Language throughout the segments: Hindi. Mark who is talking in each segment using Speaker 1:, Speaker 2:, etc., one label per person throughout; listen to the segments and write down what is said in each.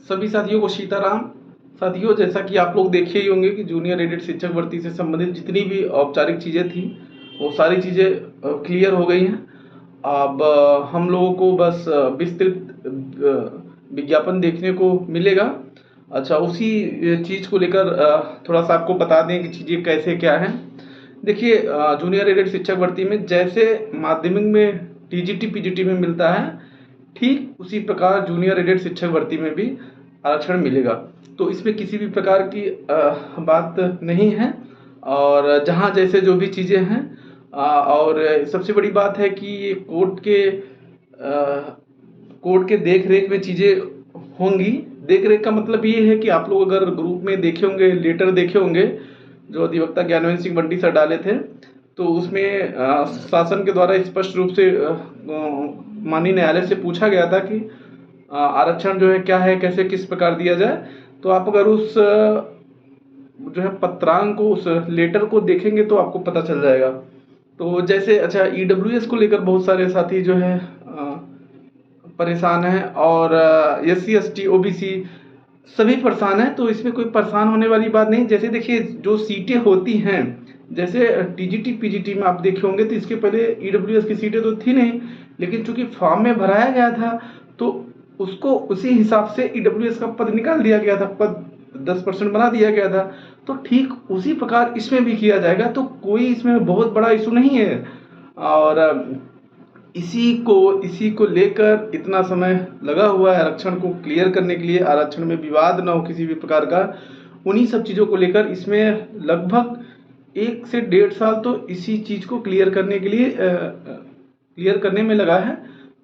Speaker 1: सभी साथियों को सीताराम। साथियों, जैसा कि आप लोग देखे ही होंगे कि जूनियर एडेड शिक्षक भर्ती से संबंधित जितनी भी औपचारिक चीज़ें थी वो सारी चीज़ें क्लियर हो गई हैं। अब हम लोगों को बस विस्तृत विज्ञापन देखने को मिलेगा। अच्छा, उसी चीज़ को लेकर थोड़ा सा आपको बता दें कि चीज़ें कैसे क्या हैं। देखिए, जूनियर एडेड शिक्षक भर्ती में जैसे माध्यमिक में टीजीटी पीजीटी में मिलता है, ठीक उसी प्रकार जूनियर एडेड शिक्षक भर्ती में भी आरक्षण मिलेगा। तो इसमें किसी भी प्रकार की बात नहीं है। और जहाँ जैसे जो भी चीज़ें हैं, और सबसे बड़ी बात है कि ये कोर्ट के देख रेख में चीज़ें होंगी। देख रेख का मतलब ये है कि आप लोग अगर ग्रुप में देखे होंगे, लेटर देखे होंगे जो अधिवक्ता ज्ञानवेंद्र सिंह बंटी सर डाले थे, तो उसमें शासन के द्वारा स्पष्ट रूप से माननीय न्यायालय से पूछा गया था कि आरक्षण जो है क्या है, कैसे किस प्रकार दिया जाए। तो आप अगर उस जो है पत्रांक को, उस लेटर को देखेंगे तो आपको पता चल जाएगा। तो जैसे अच्छा, ईडब्ल्यूएस को लेकर बहुत सारे साथी जो है परेशान हैं, और एससी एसटी ओबीसी सभी परेशान हैं। तो इसमें कोई परेशान होने वाली बात नहीं। जैसे देखिए, जो सीटें होती हैं, जैसे टीजीटी पीजीटी में आप देखे होंगे तो इसके पहले ईडब्ल्यूएस की सीटें तो थी नहीं, लेकिन चूंकि फॉर्म में भराया गया था तो उसको उसी हिसाब से ईडब्ल्यूएस का पद निकाल दिया गया था, पद 10% बना दिया गया था। तो ठीक उसी प्रकार इसमें भी किया जाएगा, तो कोई इसमें बहुत बड़ा इशू नहीं है। और इसी को लेकर इतना समय लगा हुआ है आरक्षण को क्लियर करने के लिए, आरक्षण में विवाद ना हो किसी भी प्रकार का। उन्हीं सब चीज़ों को लेकर इसमें लगभग 1 से 1.5 साल तो इसी चीज़ को क्लियर करने के लिए क्लियर करने में लगा है।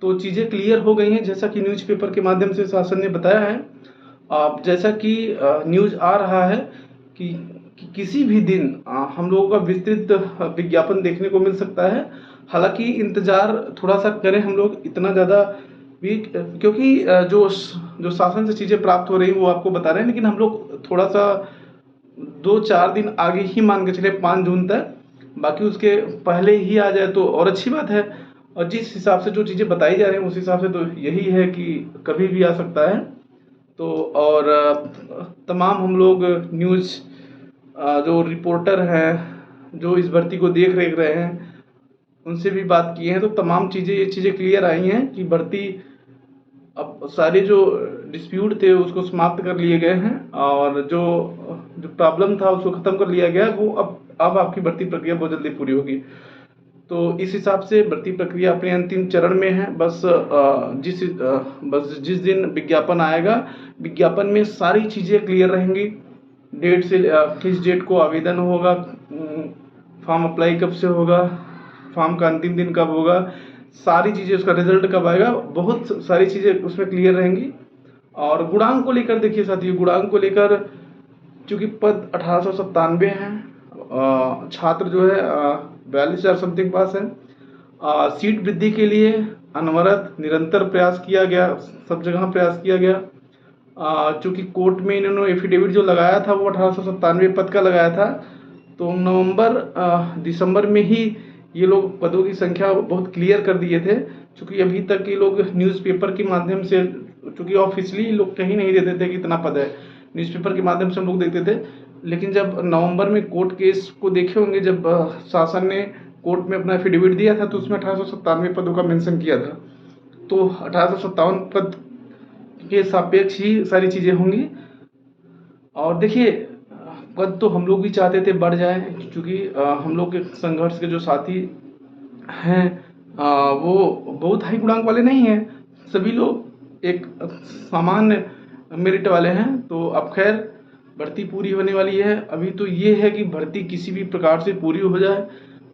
Speaker 1: तो चीज़ें क्लियर हो गई हैं, जैसा कि न्यूज़पेपर के माध्यम से शासन ने बताया है। अब जैसा कि न्यूज़ आ रहा है कि किसी भी दिन हम लोगों का विस्तृत विज्ञापन देखने को मिल सकता है। हालांकि इंतज़ार थोड़ा सा करें हम लोग, इतना ज़्यादा भी, क्योंकि जो शासन से चीज़ें प्राप्त हो रही हैं वो आपको बता रहे हैं, लेकिन हम लोग थोड़ा सा 2-4 दिन आगे ही मान के चले, 5 जून तक। बाकी उसके पहले ही आ जाए तो और अच्छी बात है। और जिस हिसाब से जो चीज़ें बताई जा रही हैं उस हिसाब से तो यही है कि कभी भी आ सकता है। तो और तमाम हम लोग न्यूज़ जो रिपोर्टर हैं जो इस भर्ती को देख रेख रहे हैं उनसे भी बात की है, तो तमाम ये चीज़ें क्लियर आई हैं कि भर्ती अब सारे जो डिस्प्यूट थे उसको समाप्त कर लिए गए हैं, और जो प्रॉब्लम था उसको ख़त्म कर लिया गया। वो अब आपकी भर्ती प्रक्रिया बहुत जल्दी पूरी होगी। तो इस हिसाब से भर्ती प्रक्रिया अपने अंतिम चरण में है। बस जिस दिन विज्ञापन आएगा, विज्ञापन में सारी चीज़ें क्लियर रहेंगी। डेट से किस डेट को आवेदन होगा, फॉर्म अप्लाई कब से होगा, फॉर्म का अंतिम दिन कब होगा, सारी चीज़ें, उसका रिजल्ट कब आएगा, बहुत सारी चीज़ें उसमें क्लियर रहेंगी। और गुणांक को लेकर देखिए साथियों, गुणांक को लेकर चूँकि पद 1897 हैं, छात्र जो है 42,000 समथिंग पास है। सीट वृद्धि के लिए अनवरत निरंतर प्रयास किया गया, सब जगह प्रयास किया गया। चूँकि कोर्ट में इन्होंने एफिडेविट जो लगाया था वो 1897 पद का लगाया था, तो नवंबर दिसंबर में ही ये लोग पदों की संख्या बहुत क्लियर कर दिए थे। चूँकि अभी तक ये लोग न्यूज़पेपर के माध्यम से, चूँकि ऑफिशियली लोग कहीं नहीं देते थे कि इतना पद है, न्यूज़पेपर के माध्यम से हम लोग देखते थे। लेकिन जब नवंबर में कोर्ट केस को देखे होंगे, जब शासन ने कोर्ट में अपना एफिडेविट दिया था तो उसमें 1897 पदों का मेंशन किया था। तो 1857 पद के सापेक्ष ही सारी चीज़ें होंगी। और देखिए, पद तो हम लोग भी चाहते थे बढ़ जाए, क्योंकि हम लोग के संघर्ष के जो साथी हैं वो बहुत हाई गुणांक वाले नहीं हैं, सभी लोग एक सामान्य मेरिट वाले हैं। तो अब खैर भर्ती पूरी होने वाली है। अभी तो ये है कि भर्ती किसी भी प्रकार से पूरी हो जाए,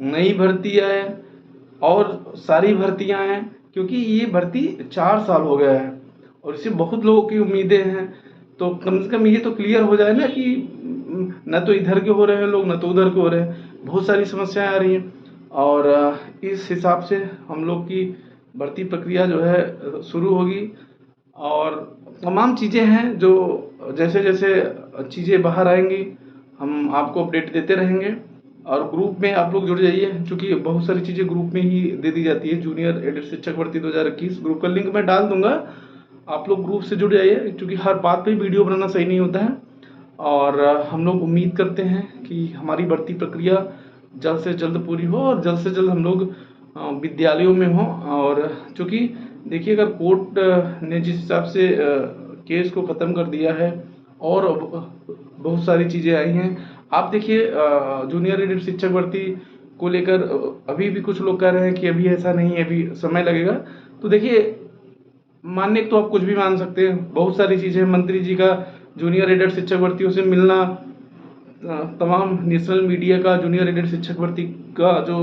Speaker 1: नई भर्ती आए और सारी भर्तियां आएँ, क्योंकि ये भर्ती 4 साल हो गया है और इससे बहुत लोगों की उम्मीदें हैं। तो कम से कम ये तो क्लियर हो जाए ना कि न तो इधर के हो रहे हैं लोग, न तो उधर के हो रहे हैं, बहुत सारी समस्याएं आ रही हैं। और इस हिसाब से हम लोग की भर्ती प्रक्रिया जो है शुरू होगी। और तमाम चीज़ें हैं जो जैसे जैसे चीज़ें बाहर आएंगी हम आपको अपडेट देते रहेंगे। और ग्रुप में आप लोग जुड़ जाइए, क्योंकि बहुत सारी चीज़ें ग्रुप में ही दे दी जाती है। जूनियर एडेड शिक्षक भर्ती 2021 ग्रुप का लिंक मैं डाल दूंगा, आप लोग ग्रुप से जुड़ जाइए, क्योंकि हर बात पे वीडियो बनाना सही नहीं होता है। और हम लोग उम्मीद करते हैं कि हमारी भर्ती प्रक्रिया जल्द से जल्द पूरी हो और जल्द से जल्द हम लोग विद्यालयों में हों। और चूँकि देखिए, अगर कोर्ट ने जिस हिसाब से केस को ख़त्म कर दिया है और बहुत सारी चीज़ें आई हैं। आप देखिए, जूनियर एडेड शिक्षक भर्ती को लेकर अभी भी कुछ लोग कह रहे हैं कि अभी ऐसा नहीं है, अभी समय लगेगा। तो देखिए, मानने को तो आप कुछ भी मान सकते हैं, बहुत सारी चीज़ें। मंत्री जी का जूनियर एडेड शिक्षक भर्तियों से मिलना, तमाम नेशनल मीडिया का जूनियर एडेड शिक्षक भर्ती का जो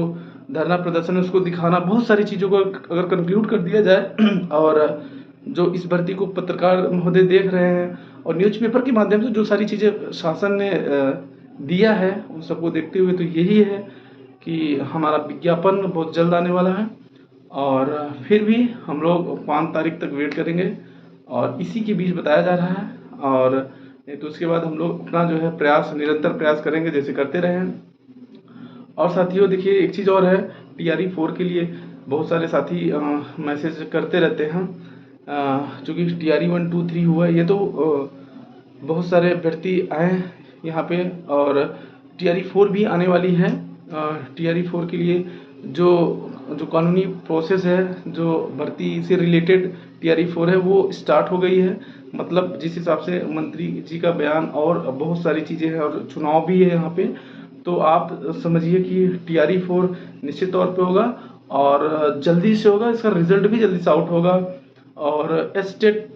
Speaker 1: धरना प्रदर्शन है उसको दिखाना, बहुत सारी चीज़ों को अगर कंक्लूड कर दिया जाए और जो इस भर्ती को पत्रकार महोदय देख रहे हैं और न्यूज़पेपर के माध्यम से जो सारी चीज़ें शासन ने दिया है उन सबको देखते हुए, तो यही है कि हमारा विज्ञापन बहुत जल्द आने वाला है। और फिर भी हम लोग 5 तारीख तक वेट करेंगे और इसी के बीच बताया जा रहा है। और नहीं तो उसके बाद हम लोग अपना जो है प्रयास, निरंतर प्रयास करेंगे जैसे करते रहे हैं। और साथियों देखिए, एक चीज़ और है, TRE 4 के लिए बहुत सारे साथी मैसेज करते रहते हैं। चूँकि TRE 1, 2, 3 हुआ है, ये तो बहुत सारे अभ्यर्थी आए यहाँ पे और TRE 4 भी आने वाली है। TRE 4 के लिए जो कानूनी प्रोसेस है, जो भर्ती से रिलेटेड TRE 4 है, वो स्टार्ट हो गई है। मतलब जिस हिसाब से मंत्री जी का बयान और बहुत सारी चीज़ें हैं और चुनाव भी है यहाँ पे, तो आप समझिए कि TRE 4 निश्चित तौर पे होगा और जल्दी से होगा। इसका रिजल्ट भी जल्दी से आउट होगा। और एस्टेट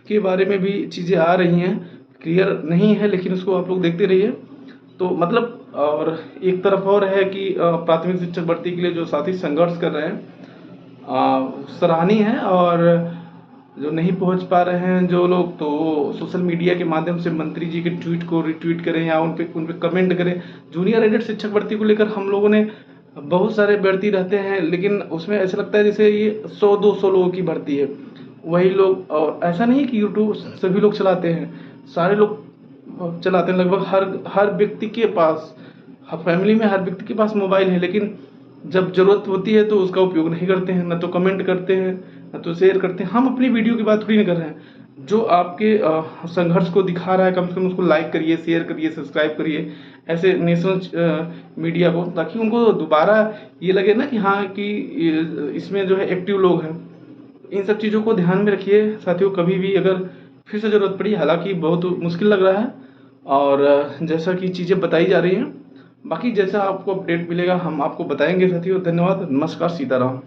Speaker 1: के बारे में भी चीज़ें आ रही हैं, क्लियर नहीं है, लेकिन उसको आप लोग देखते रहिए। तो मतलब, और एक तरफ और है कि प्राथमिक शिक्षक भर्ती के लिए जो साथी संघर्ष कर रहे हैं, सराहनीय है। और जो नहीं पहुंच पा रहे हैं जो लोग, तो सोशल मीडिया के माध्यम से मंत्री जी के ट्वीट को रिट्वीट करें या उन पे कमेंट करें। जूनियर एडेड शिक्षक भर्ती को लेकर हम लोगों ने, बहुत सारे भर्ती रहते हैं, लेकिन उसमें ऐसा लगता है जैसे ये 100-200 लोगों की भर्ती है, वही लोग। और ऐसा नहीं है कि यूट्यूब सभी लोग चलाते हैं, सारे लोग चलाते हैं। लगभग हर व्यक्ति के पास, हर फैमिली में हर व्यक्ति के पास मोबाइल है, लेकिन जब ज़रूरत होती है तो उसका उपयोग नहीं करते हैं, न तो कमेंट करते हैं, न तो शेयर करते हैं। हम अपनी वीडियो की बात थोड़ी नहीं कर रहे हैं, जो आपके संघर्ष को दिखा रहा है कम से कम उसको लाइक करिए, शेयर करिए, सब्सक्राइब करिए ऐसे नेशनल मीडिया को, ताकि उनको दोबारा ये लगे ना कि हाँ, कि इसमें जो है एक्टिव लोग हैं। इन सब चीज़ों को ध्यान में रखिए साथियों। कभी भी अगर फिर से ज़रूरत पड़ी, हालांकि बहुत मुश्किल लग रहा है और जैसा कि चीज़ें बताई जा रही हैं, बाकी जैसा आपको अपडेट मिलेगा हम आपको बताएंगे साथियों। धन्यवाद, नमस्कार, सीताराम।